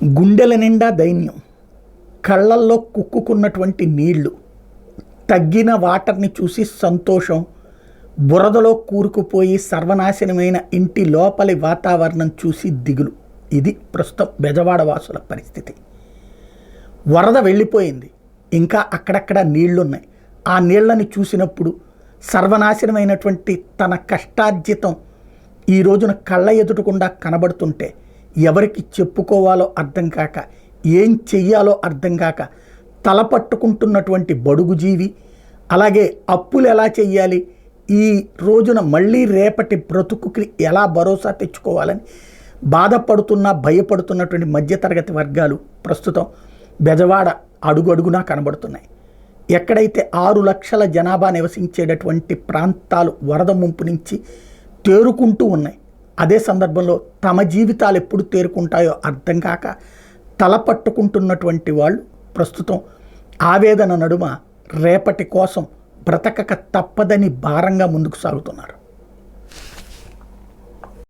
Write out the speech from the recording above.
గుండెల నిండా దైన్యం, కళ్ళల్లో కుక్కుకున్నటువంటి నీళ్లు, తగ్గిన వాటర్ని చూసి సంతోషం, బురదలో కూరుకుపోయి సర్వనాశనమైన ఇంటి లోపలి వాతావరణం చూసి దిగులు. ఇది ప్రస్తుతం బెజవాడ వాసుల పరిస్థితి. వరద వెళ్ళిపోయింది, ఇంకా అక్కడక్కడ నీళ్లున్నాయి. ఆ నీళ్లని చూసినప్పుడు సర్వనాశనమైనటువంటి తన కష్టార్జితం ఈ రోజున కళ్ళ ఎదుటకుండా కనబడుతుంటే ఎవరికి చెప్పుకోవాలో అర్థం కాక, ఏం చెయ్యాలో అర్థం కాక తలపట్టుకుంటున్నటువంటి బడుగు జీవి, అలాగే అప్పులు ఎలా చెయ్యాలి, ఈ రోజున మళ్ళీ రేపటి బ్రతుకుకి ఎలా భరోసా తెచ్చుకోవాలని భయపడుతున్నటువంటి మధ్యతరగతి వర్గాలు ప్రస్తుతం బెజవాడ అడుగడుగునా కనబడుతున్నాయి. ఎక్కడైతే 6 లక్షల జనాభా నివసించేటటువంటి ప్రాంతాలు వరద ముంపు నుంచి తేరుకుంటూ ఉన్నాయి, అదే సందర్భంలో తమ జీవితాలు ఎప్పుడు తేరుకుంటాయో అర్థం కాక తలపట్టుకుంటున్నటువంటి వాళ్ళు ప్రస్తుతం ఆవేదన నడుమ రేపటి కోసం బ్రతకక తప్పదని భారంగా ముందుకు సాగుతున్నారు.